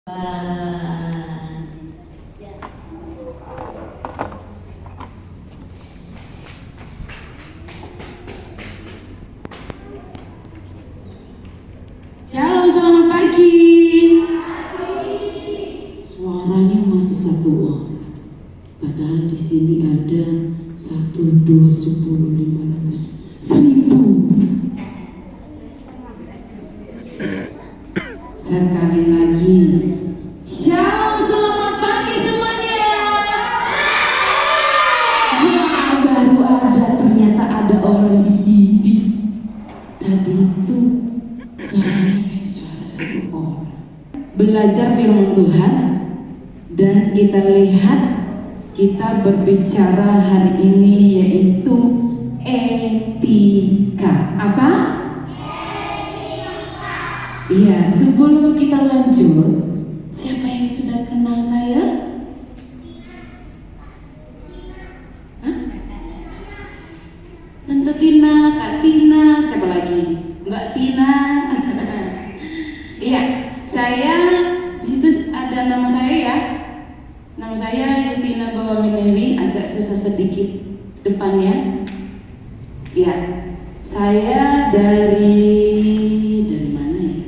Shalom, selamat pagi. Suaranya masih satu orang, padahal di sini ada 1, 2, 10, 500, 1000. Sekali lagi, shalom, selamat pagi semuanya. Wah, baru ternyata ada orang di sini. Tadi itu suaranya kayak suara satu orang. Belajar firman Tuhan dan kita lihat, kita berbicara hari ini yaitu etika. Apa? Iya, sebelum kita lanjut, siapa yang sudah kenal saya? Hah? Tante Tina, Kak Tina, siapa lagi? Mbak Tina. Iya, saya di situ ada nama saya ya. Nama saya Yutina Bawaminewi, agak susah sedikit depannya. Iya, saya dari mana ya?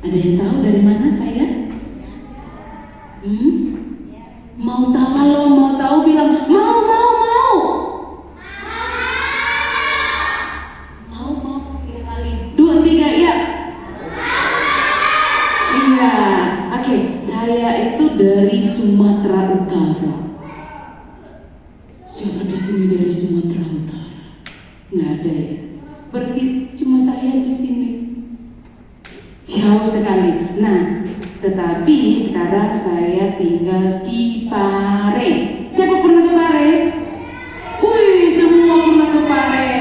Ada yang tahu dari mana saya? Mau tahu? Kalau mau tahu bilang mau. Mau 3 kali. 2, 3, iya. Iya, oke. Saya itu dari Sumatera Utara. Siapa di sini dari Sumatera Utara? Nggak ada ya? Berarti cuma saya di sini. Jauh sekali. Nah, tetapi sekarang saya tinggal di Pare. Siapa pernah ke Pare? Wih, semua pernah ke Pare.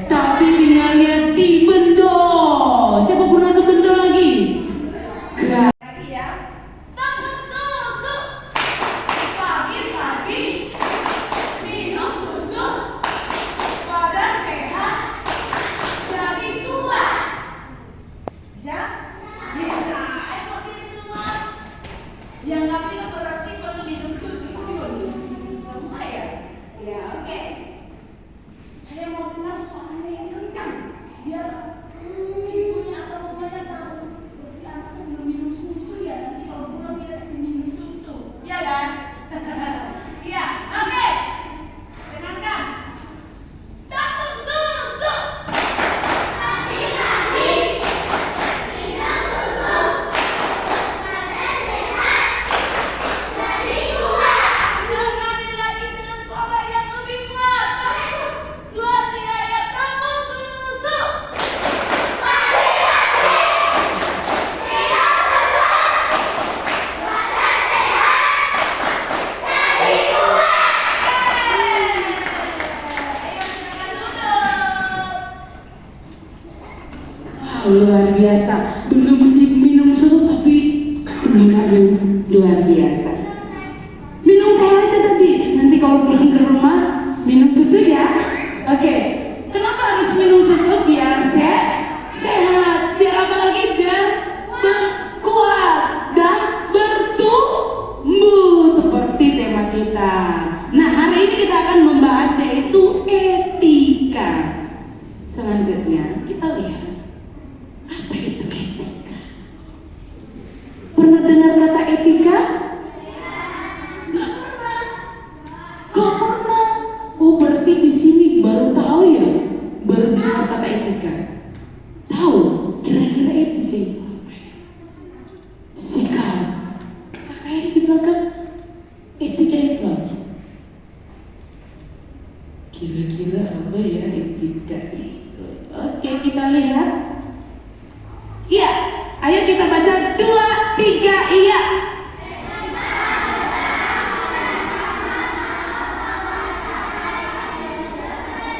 Tapi tinggalnya di Bendo. Siapa pernah ke Bendo lagi? Gak. Lagi ya. Tabung susu. Pagi-pagi minum susu. Badan sehat. Jadi kuat. Bisa? Bisa. Ayo ini semua. Yang nggak bisa berarti perlu minum susu. Ini baru minum semua ya. Ya, oke. Saya mau dengar suaranya yang kencang. Biar ibunya atau bapaknya tahu. Berarti anaknya belum minum susu ya. Nanti kalau pulang dia kasih minum susu. Iya kan? Iya, oke. Dengarkan. Tabung susu. Pagi-pagi minum susu. Badan sehat. Jadi kuat. Sekali lagi dengan suara yang lebih kuat. 1, 2, 3, ya. Tabung susu. Pagi-pagi minum susu. Badan sehat. Jadi kuat. Ayo silakan duduk. Wow, luar biasa. Belum sih minum susu tapi semangatnya luar biasa. Minum teh aja tadi. Nanti kalau pulang ke rumah minum susu ya. Oke. Kenapa harus minum susu? Biar sehat. Biar apa lagi? Biar berkuat dan bertumbuh seperti tema kita. Nah, hari ini kita akan membahas yaitu etika. Selanjutnya kita lihat apa itu etika. Pernah dengar kata etika? Nggak pernah. Nggak pernah. Oh, berarti di sini baru tahu ya? Baru dengar kata etika. Tahu? Kira-kira etika itu apa ya? Sikap. Kakak ini di belakang. Etika itu apa? Kira-kira apa ya etika itu? Oke, kita lihat. Iya, ayo kita baca 2, 3, iya.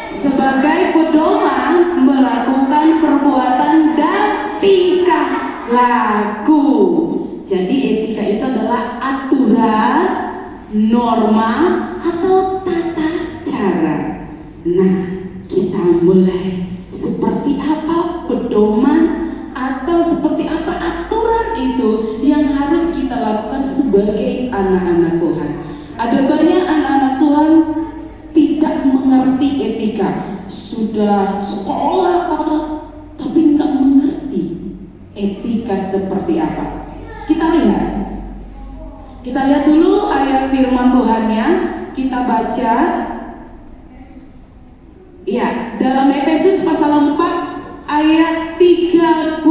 Sebagai pedoman melakukan perbuatan dan tingkah laku. Jadi etika itu adalah aturan, norma, atau tata cara. Nah, kita mulai seperti apa pedoman atau seperti apa sebagai anak-anak Tuhan. Ada banyak anak-anak Tuhan tidak mengerti etika, sudah sekolah tapi nggak mengerti etika seperti apa. Kita lihat dulu ayat firman Tuhannya, kita baca. Ya, dalam Efesus pasal 4 ayat 32.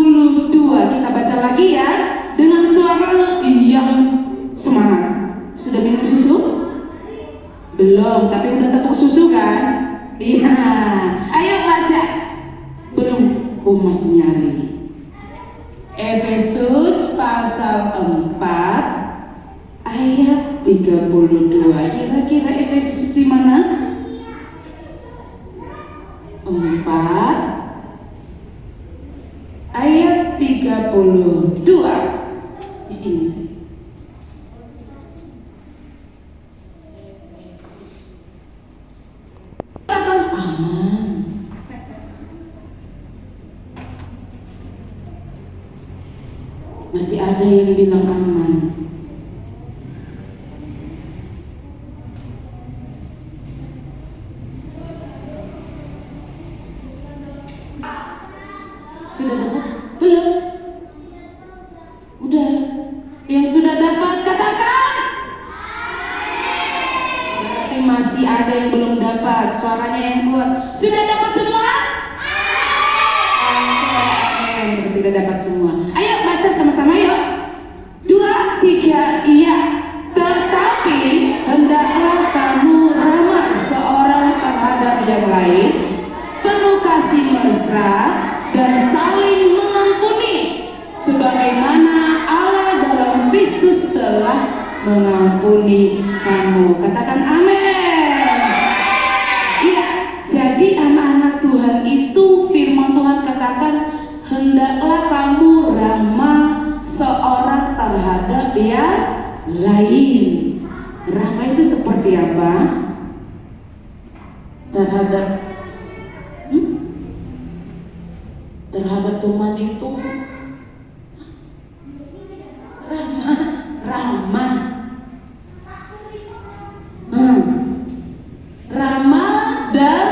Kita baca lagi ya, dengan suara yang semangat. Sudah minum susu? Belum, tapi udah tepuk susu kan? Iya. Ayo baca. Belum? Oh, masih nyari. Efesus pasal 4 ayat 32. Kira-kira Efesus di mana? 4 ayat 32. Di sini. Akan aman. Masih ada yang bilang aman. Sudah dapat? Belum? Udah. Yang sudah dapat katakan. Berarti masih ada yang belum dapat. Suaranya yang kuat. Sudah dapat semua? Amin. Berarti sudah dapat semua. Ayo baca sama-sama yuk. 2, 3, iya. Tetapi hendaklah kamu ramah seorang terhadap yang lain, penuh kasih mesra, dan saling mengampuni, sebagaimana Allah dalam Kristus telah mengampuni kamu. Katakan amin. Iya, jadi anak-anak Tuhan itu firman Tuhan katakan, hendaklah kamu ramah seorang terhadap yang lain. Ramah itu seperti apa? Terhadap teman itu ramah dan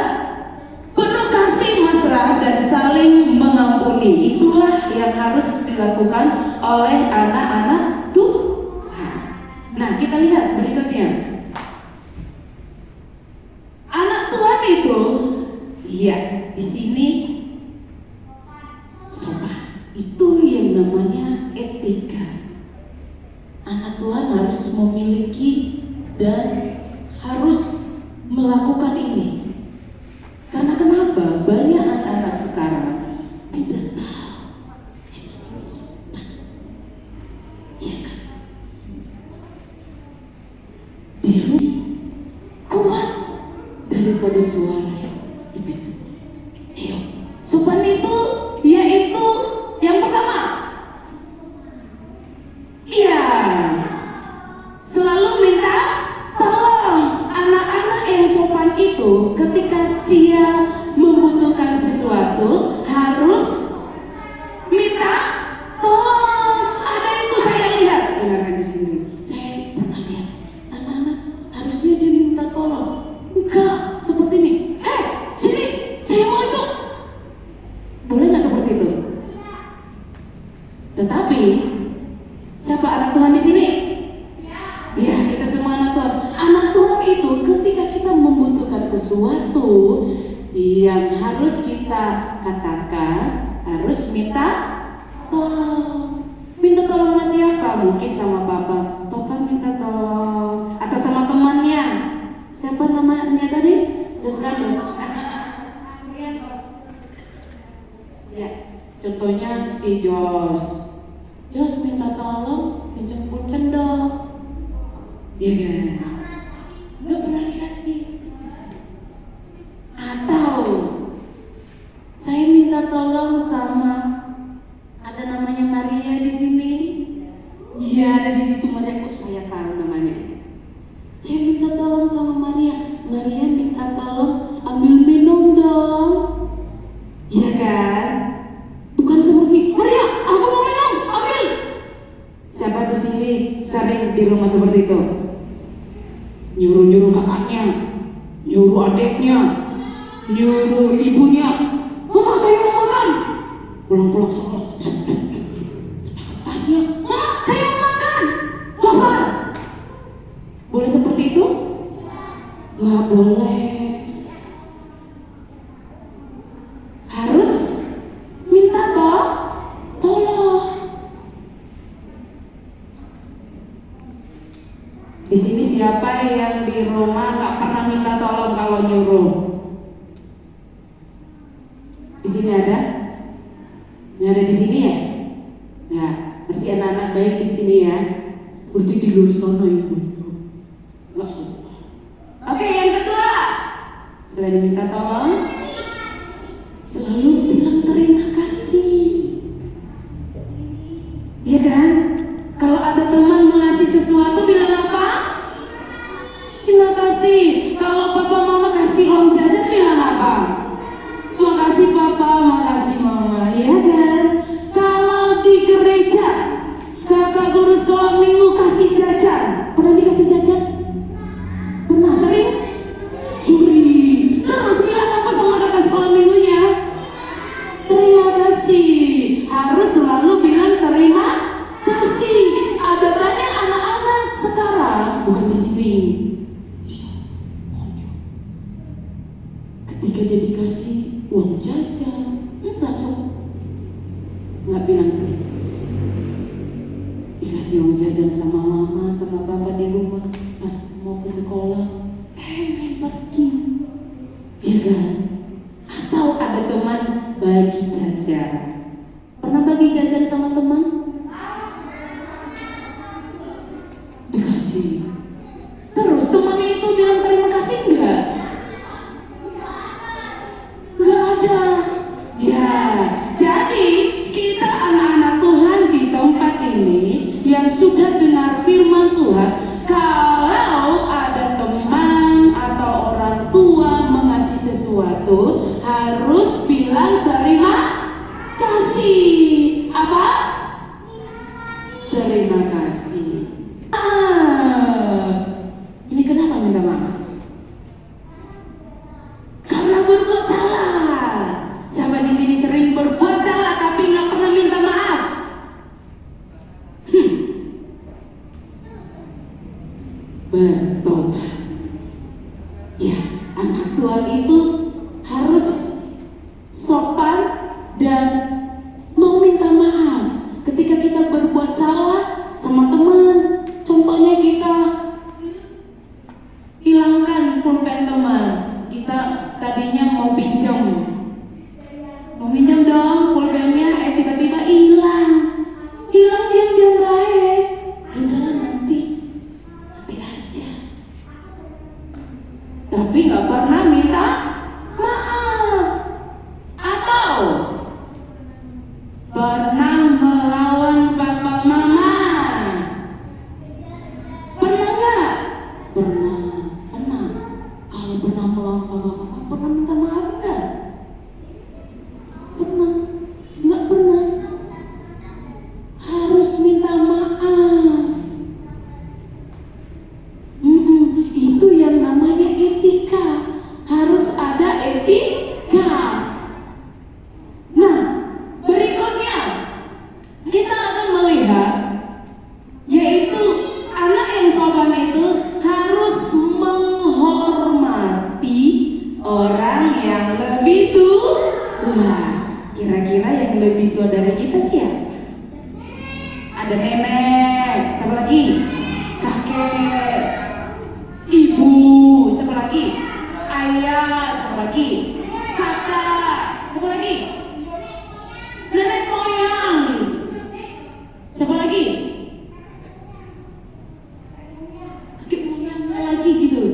penuh kasih mesra dan saling mengampuni. Itulah yang harus dilakukan oleh anak-anak Tuhan. Nah, kita lihat berikutnya. Anak Tuhan itu, iya, di sini sopan. Itu yang namanya etika. Anak Tuhan harus memiliki dan harus melakukan ini. Karena kenapa? Banyak anak-anak sekarang tidak tahu yang namanya sopan. Iya kan? Dia kuat daripada suara yang itu. Ayo, sopan itu yaitu yang pertama, iya, selalu minta tolong. Anak-anak yang sopan itu ketika dia membutuhkan sesuatu harus minta tolong. Ada itu saya lihat, dengarkan di sini. Saya pernah lihat anak-anak harusnya dia minta tolong. Enggak, seperti ini. Hei, sini, saya mau itu. Boleh nggak seperti itu? Tetapi siapa anak Tuhan di sini? Ya, kita semua anak Tuhan. Anak Tuhan itu ketika kita membutuhkan sesuatu yang harus kita katakan, harus minta tolong. Minta tolong sama siapa? Mungkin sama papa. Papa minta tolong. Atau sama temannya. Siapa namanya tadi? Jos Carlos. Ya, contohnya si Jos minta tolong menjemputkan dong. Iya kan? Nggak pernah dikasih. Atau saya minta tolong sama, ada namanya Maria di sini. Iya, ada di situ Maria. Kok saya tahu namanya? Saya minta tolong sama Maria. Maria minta tolong ambil minum dong. Iya kan? Bukan seperti Maria, aku mau minum, ambil. Siapa di sini sering di rumah seperti itu? Nyuruh-nyuruh kakaknya, nyuruh adiknya, nyuruh ibunya, mama saya mau makan. Pulang-pulang sekolah, tasnya, mama saya mau makan, lapar. Boleh seperti itu? Gak boleh. Harus minta tolong. Di sini siapa yang di rumah nggak pernah minta tolong kalau nyuruh? Di sini ada? Nggak ada di sini ya? Nggak. Berarti anak-anak baik di sini ya. Berarti di luar sana ibunya nggak suka. Oke, yang kedua, selain minta tolong, selalu bilang terima kasih. Iya kan? Kalau ada teman mengasih sesuatu bilang apa? Terima kasih. Kalau papa mama kasih uang jajan bilang apa? Makasih papa, makasih mama. Iya kan? Kalau di gereja kakak guru sekolah minggu kasih jajan, pernah dikasih jajan? Pernah sering? Curi. Terus bilang apa sama kakak sekolah minggunya? Terima kasih. Harus selalu bilang terima kasih. Ada banyak anak-anak sekarang, bukan di sini, ketika dia dikasih uang jajan, langsung nggak bilang terima kasih. Dikasih uang jajan sama mama, sama papa di rumah, pas mau ke sekolah, main pergi, ya kan? Atau ada teman bagi jajan. Pernah bagi jajan sama teman? Dikasih. Terus temannya itu bilang terima kasih enggak? Enggak ada. Ya, jadi kita anak-anak Tuhan di tempat ini yang sudah dengar firman Tuhan, kalau ada teman atau orang tua mengasih sesuatu, harus bilang terima kasih. Apa? Terima kasih. Maaf. Ini kenapa minta maaf? Karena berbuat salah. Siapa di sini sering berbuat salah tapi nggak pernah minta maaf? Bertobat. Ya, anak Tuhan itu harus sopan dan mau minta maaf ketika kita berbuat salah sama teman. Contohnya kita hilangkan pulpen teman. Kita tadinya mau pinjam dong pulpennya, tiba-tiba hilang diam-diam baik. Udahlah nanti aja. Tapi nggak pernah minta maaf. Atau pernah melawan papa mama? Pernah nggak? Pernah. Kalau pernah melawan papa mama, pernah minta maaf nggak? Pernah? Nggak pernah. Harus minta maaf. Itu yang namanya etika. Harus ada etika. Nah, berikutnya kita akan melihat, yaitu anak yang sopan itu harus menghormati orang yang lebih tua. Kira-kira yang lebih tua dari kita siapa? Ada nenek, siapa lagi? Kakek, ibu, siapa lagi? Ayah, siapa lagi? Kakak, siapa lagi? Nenek moyang, siapa lagi? Kakek moyangnya lagi gitu.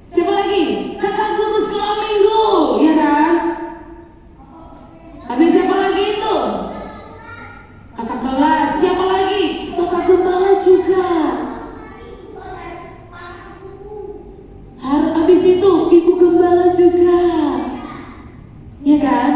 Siapa lagi? Kakak guru sekolah minggu, ya kan? Habis siapa lagi itu? Kakak kelas, siapa lagi? Bapak gembala juga. Habis itu ibu gembala juga, ya kan?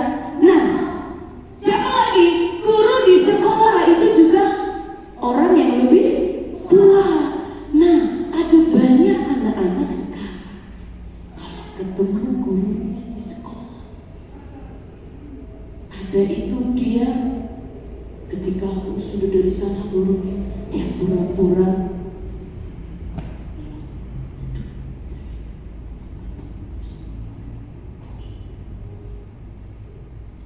ketika sudah dari sana gurunya, dia pura-pura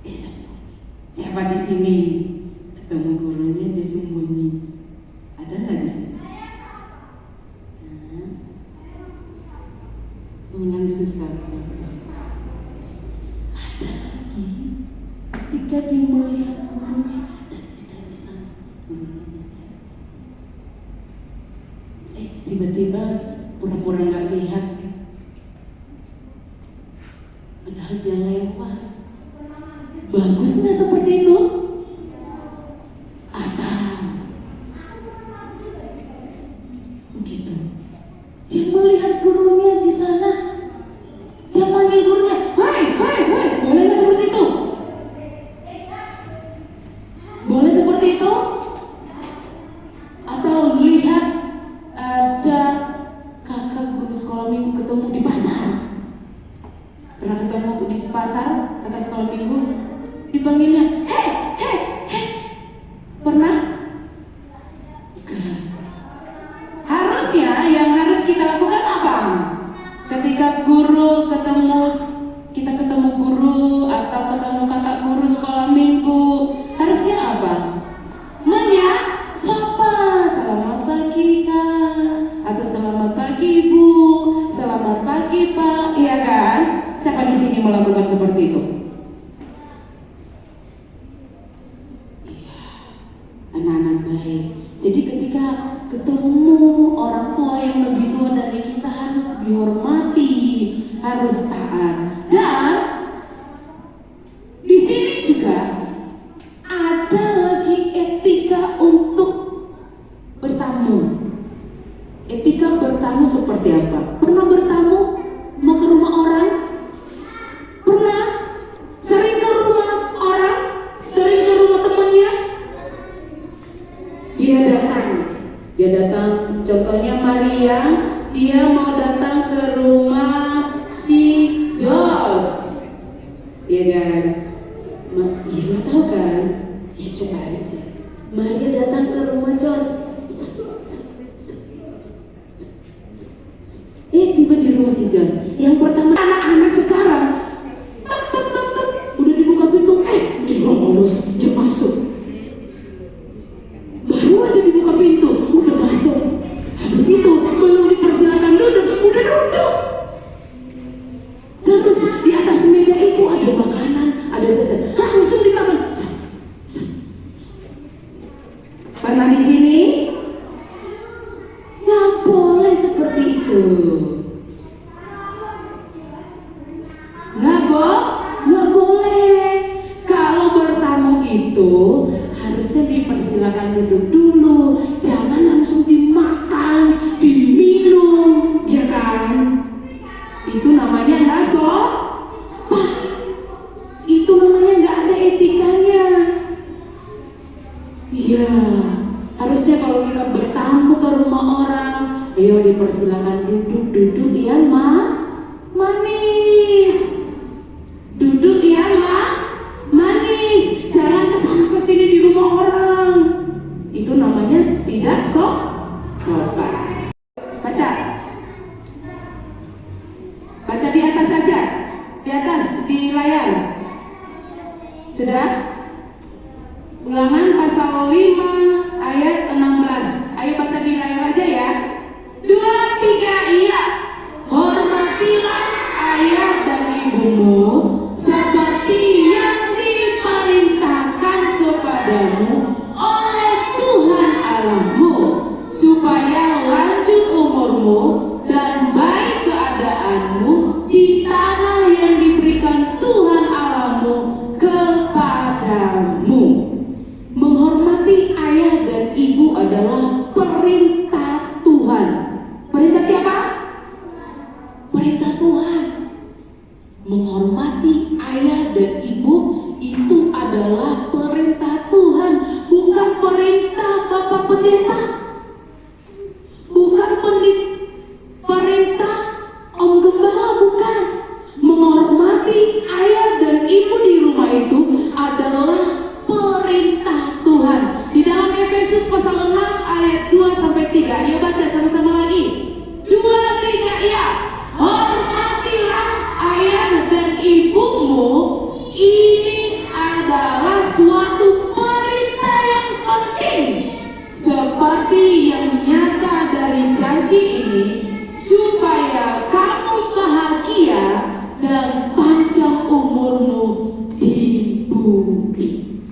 dia sembunyi. Siapa di sini ketemu gurunya dia sembunyi? Ada nggak di sini? Ulang susah. Ada lagi ketika dia melihat gurunya ada di dari sana, gurunya aja. Tiba-tiba pura-pura nggak lihat, padahal dia lewat. Bagus nggak seperti itu? Atau begitu? Dia melihat gurunya di sana, dia manggil gurunya, hei, boleh nggak seperti itu? Boleh seperti itu? Atau lihat ada kakak guru sekolah minggu ketemu di pasar. Pernah ketemu di pasar kakak sekolah minggu? Dipanggilnya, hei. Pernah? Enggak. Harusnya yang harus kita lakukan apa? Ketika kita ketemu guru atau ketemu kakak guru sekolah minggu, harusnya apa? Menyapa, selamat pagi kak, atau selamat pagi bu, selamat pagi pak, iya kan? Siapa di sini melakukan seperti itu? Iya, anak-anak baik. Jadi ketika ketemu orang tua yang lebih tua dari kita harus dihormati, harus taat. Dan di sini juga ada lagi etika untuk bertamu. Etika bertamu seperti apa? Pernah bertamu? Mau ke rumah orang? Pernah? Sering ke rumah orang? Sering ke rumah temannya? Dia datang, contohnya Maria, dia mau datang ke rumah si Jos, iya kan? Iya nggak tahu kan? Ya coba aja. Maria datang ke rumah Jos, tiba di rumah si Jos. Yang pertama anak-anak sekarang, tok, udah dibuka pintu, dia lolos, dia masuk. Baru aja dibuka pintu, udah masuk. Habis itu belum dipersilakan duduk, udah duduk. Terus di atas meja itu ada makanan, ada jajan, langsung dimakan. Pernah di sini? Nggak boleh seperti itu. Nggak boleh. Kalau bertamu itu harusnya dipersilakan duduk dulu, jangan langsung dimakan, diminum, ya kan? Itu namanya nggak sopan. Itu namanya nggak ada etikanya. Iya, harusnya kalau kita bertamu ke rumah orang, ayo dipersilakan duduk ya manis. Duduk ya manis, jangan kesana kesini di rumah orang. Itu namanya tidak sopan. Baca di atas saja, di atas di layar. Sudah? Ulangan pasal 5 ayat 16. Ayo baca di layar aja ya. 2, 3, iya. Hormatilah ayah dan ibumu seperti yang diperintahkan kepadamu oleh Tuhan Allahmu, supaya lanjut umurmu dan baik keadaanmu di tanah yang diberikan Tuhan Allahmu kepadamu. Menghormati ayah dan ibu adalah perintah Tuhan. Perintah siapa? Perintah Tuhan. Menghormati ayah dan ibu itu adalah perintah Tuhan, bukan perintah Bapak Pendeta, bukan perintah Om Gembala, bukan. Menghormati ayah dan ibu di rumah itu adalah perintah Tuhan. bakti yang nyata dari janji ini supaya kamu bahagia dan panjang umurmu di bumi.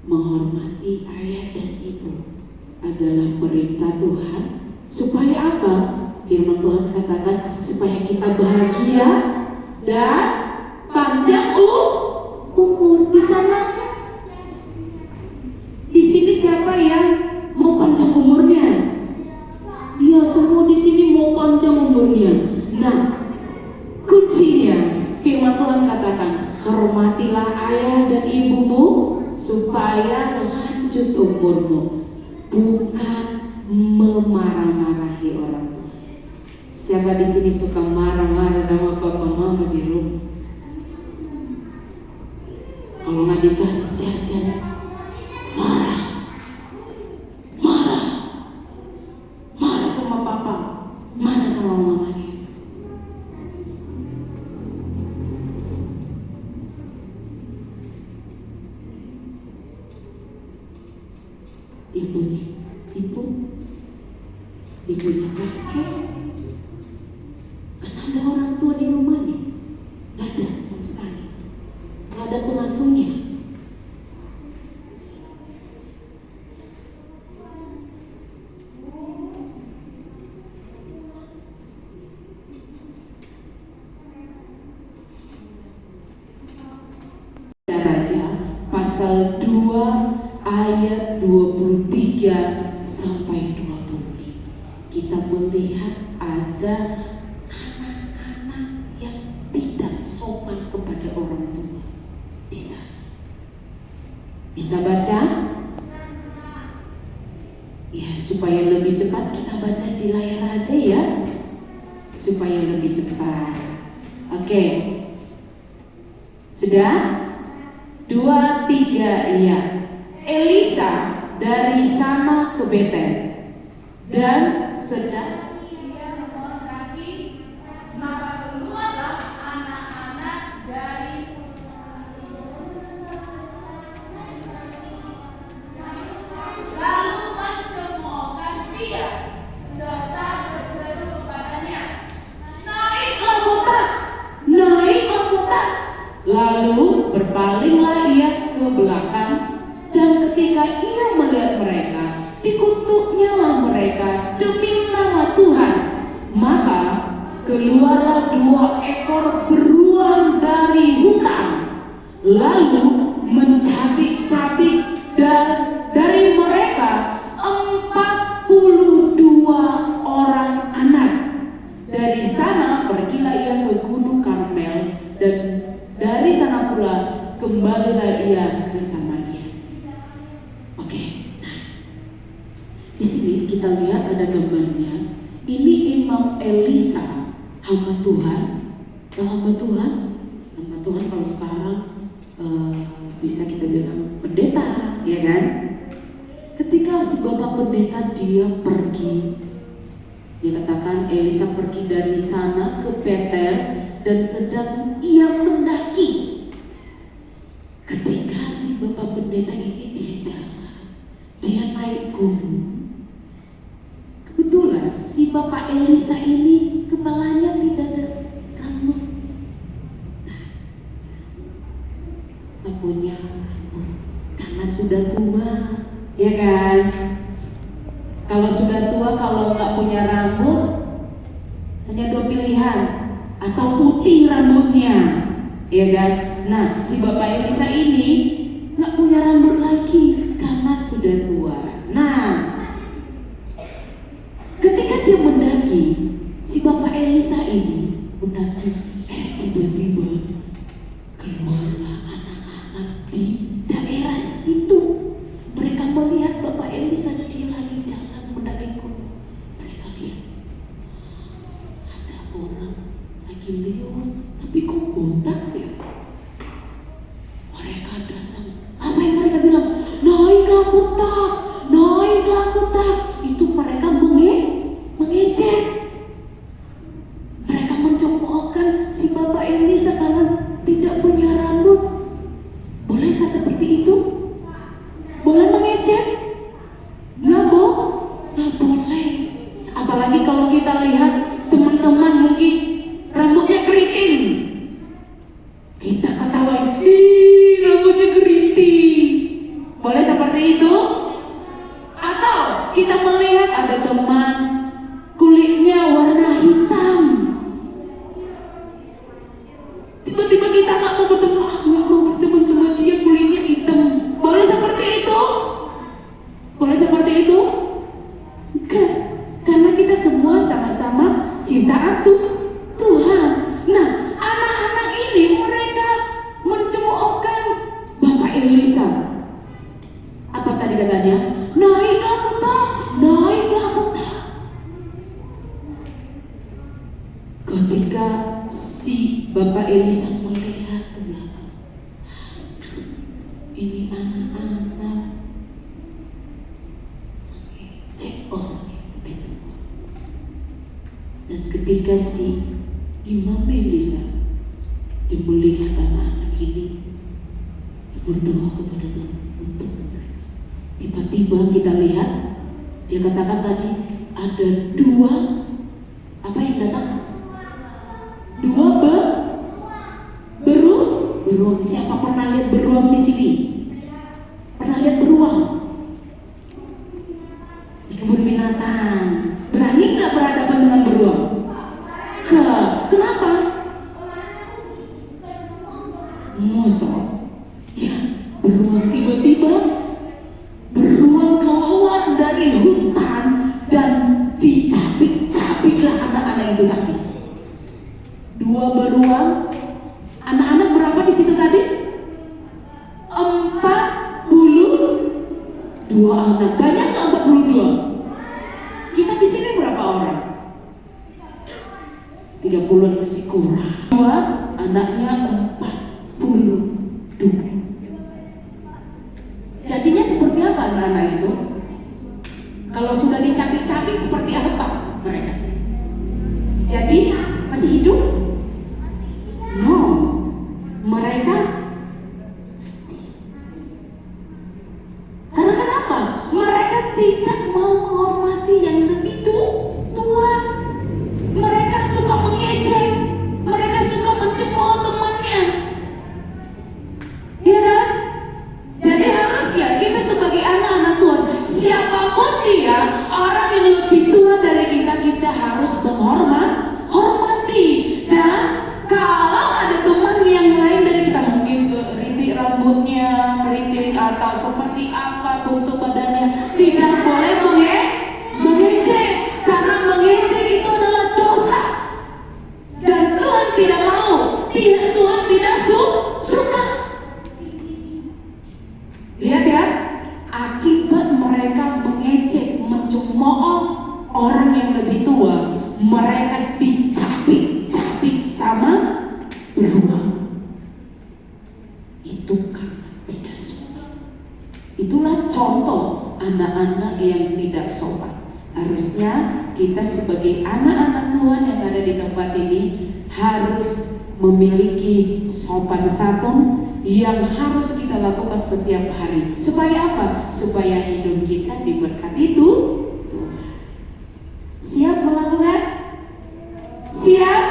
Menghormati ayah dan ibu adalah perintah Tuhan. Supaya apa? Firman Tuhan katakan supaya kita bahagia dan panjang umur. Di sini siapa yang mau panjang umurnya? Ya, semua di sini mau panjang umurnya. Nah, kuncinya firman Tuhan katakan, hormatilah ayah dan ibumu supaya lanjut umurmu, bukan memarah-marahi orang tua. Siapa di sini suka marah-marah sama papa mama di rumah? Kalau nggak dikasih jajan, marah sama papa, marah sama mamanya. Ibunya kakek, kan ada orang tua di rumahnya, gak ada sama sekali, gak ada pengasuhnya. Raja pasal 2 ayat 23 sampai 25, kita melihat ada anak-anak yang tidak sopan kepada orang tua di sana. Bisa baca? Ya, supaya lebih cepat kita baca di layar aja ya, supaya lebih cepat. Oke, sudah? 2, 3, iya. Elisa dari sana ke Betel dan sedang Ia memohon kaki, maka keluarlah anak-anak dari lalu mencemoohkan dia serta berseru kepadanya, naiklah botak. Lalu berpalinglah ia ke belakang, dan ketika ia melihat mereka, dikutuknyalah mereka demi nama Tuhan. Maka keluarlah 2 ekor beruang dari hutan, lalu mencabik-cabik, dan dari mereka 42 orang anak. Dari sana pergilah ia ke Gunung Karmel, dan dari sana pula kembalilah ia ke Samaria. Oke, nah di sini kita lihat ada gambarnya. Ini Imam Elisa, hamba Tuhan. Hamba Tuhan kalau sekarang bisa kita bilang pendeta, ya kan? Ketika si bapak pendeta dia pergi, dia katakan Elisa pergi dari sana ke Betel dan sedang ia mendaki. Ketika si bapak pendeta ini dia jalan, dia naik gunung. Kebetulan si bapak Elisa ini kepalanya tidak ada rambut, nggak punya rambut karena sudah tua, ya kan? Kalau sudah tua, kalau nggak punya rambut, hanya 2 pilihan, atau putih rambutnya, ya kan? Nah, si bapak Elisa ini nggak punya rambut lagi karena sudah tua. Nah, ketika dia mendaki, si bapak Elisa ini mendaki, tiba-tiba keluarlah anak-anak di daerah situ. Mereka melihat bapak Elisa dia lagi jalan mendaki gunung. Mereka lihat ada orang lagi lewat, tapi kok botak ya? Mereka datang. Apa yang mereka bilang? Naiklah botak. Itu mereka mengejek. Mereka mencemoohkan si bapak Elisa karena tidak punya rambut. Bolehkah seperti itu? Boleh mengejek? Boleh seperti itu? Atau kita melihat ada teman kulitnya warna hitam, tiba-tiba kita nggak mau berteman sama dia, kulitnya hitam. Boleh seperti itu? Boleh seperti itu? Enggak, karena kita semua sama-sama ciptaan Tuhan. Nah, anak-anak ini mereka mencemoohkan Bapak Elisa. Apa tadi katanya? Naiklah putra, naiklah putra. Ketika si Bapak Elisa melihat ke belakang, ini anak-anak cek orang itu. Dan ketika si Imam Elisa dia melihat anak-anak ini, dia berdoa kepada Tuhan untuk mereka. Tiba-tiba kita lihat, dia katakan tadi ada dua apa yang datang? Dua beruang. Siapa pernah lihat beruang di sini? Pernah lihat beruang di kebun binatang? Berani nggak berhadapan dengan beruang? Kenapa? Musuh. Ya, beruang tiba-tiba beruang keluar dari hutan dan dicapik-capiklah anak-anak itu tadi. Dua beruang. Anak-anak berapa di situ tadi? 42 anak. Banyak nggak 42? Kita di sini berapa orang? 30-an masih kurang. Dua anaknya 42. Jadinya seperti apa anak-anak itu? Kalau sudah dicapik-capik seperti apa mereka? Jadi masih hidup? No, mereka. Karena kenapa? Mereka tidak mau menghormati yang lebih tua. Mereka suka mengejek, mereka suka mencemooh temannya, ya kan? Jadi harusnya kita sebagai anak-anak Tuhan, siapapun dia, orang yang lebih tua dari kita, kita harus hormati. Dan kalau ada teman yang lain dari kita, mungkin keriting rambutnya, keriting atau seperti apa bentuk badannya, tidak boleh mengejek, karena mengejek itu adalah dosa. Dan Tuhan tidak mau, Tuhan tidak suka. Lihat ya, akibat mereka mengejek, mencemooh orang yang lebih tua, mereka dicapik-capik sama beruang. Itu karena tidak sopan. Itulah contoh anak-anak yang tidak sopan. Harusnya kita sebagai anak-anak Tuhan yang ada di tempat ini harus memiliki sopan santun yang harus kita lakukan setiap hari. Supaya apa? Supaya hidup kita diberkati Tuhan. Siap melakukan? Siap?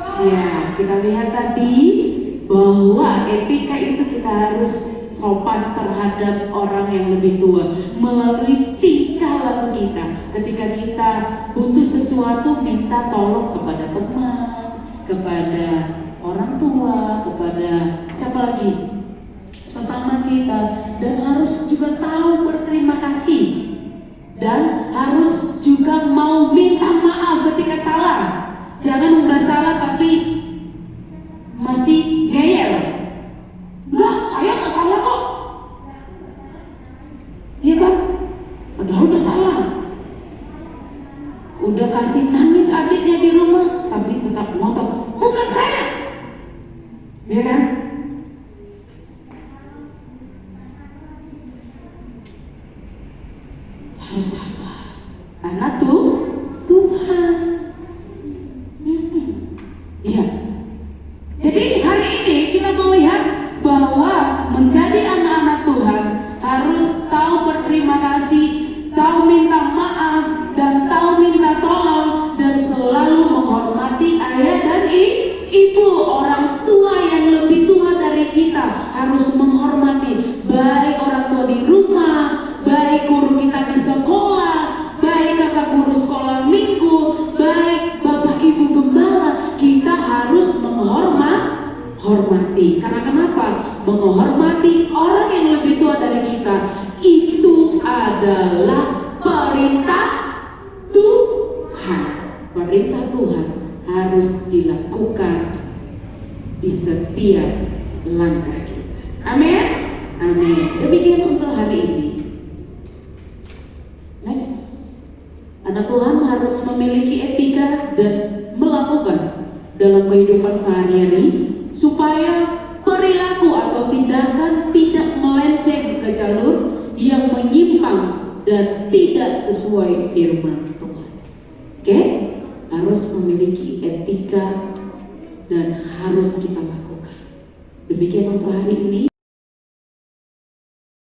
Siap. Kita lihat tadi bahwa etika itu kita harus sopan terhadap orang yang lebih tua melalui tingkah laku kita. Ketika kita butuh sesuatu, minta tolong kepada teman, kepada orang tua, kepada siapa lagi? Sesama kita. Dan harus juga tahu berterima kasih, dan harus juga mau minta maaf ketika salah. Jangan udah salah tapi masih ngeyel. Enggak, saya nggak salah kok. Iya kan? Padahal udah salah. Udah kasih nangis adiknya di rumah, tapi tetap ngotot, bukan saya. Iya kan? Harus apa? Anak Tuhan. Iya. Jadi hari ini kita melihat bahwa menjadi anak-anak Tuhan harus tahu berterima kasih, tahu minta maaf, dan tahu minta tolong, dan selalu menghormati ayah dan ibu. Orang tua yang lebih tua dari kita harus menghormati, baik orang tua atau di rumah, baik guru kita di sekolah, baik kakak guru sekolah minggu, baik bapak ibu gembala, kita harus menghormati. Karena kenapa? Menghormati orang yang lebih tua dari kita itu adalah perintah Tuhan. Perintah Tuhan harus dilakukan di setiap langkah kita. Amin. Amin. Demikian untuk hari ini. Next. Anak Tuhan harus memiliki etika dan melakukan dalam kehidupan sehari-hari supaya perilaku atau tindakan tidak melenceng ke jalur yang menyimpang dan tidak sesuai firman Tuhan. Oke? Harus memiliki etika dan harus kita lakukan. Demikian untuk hari ini.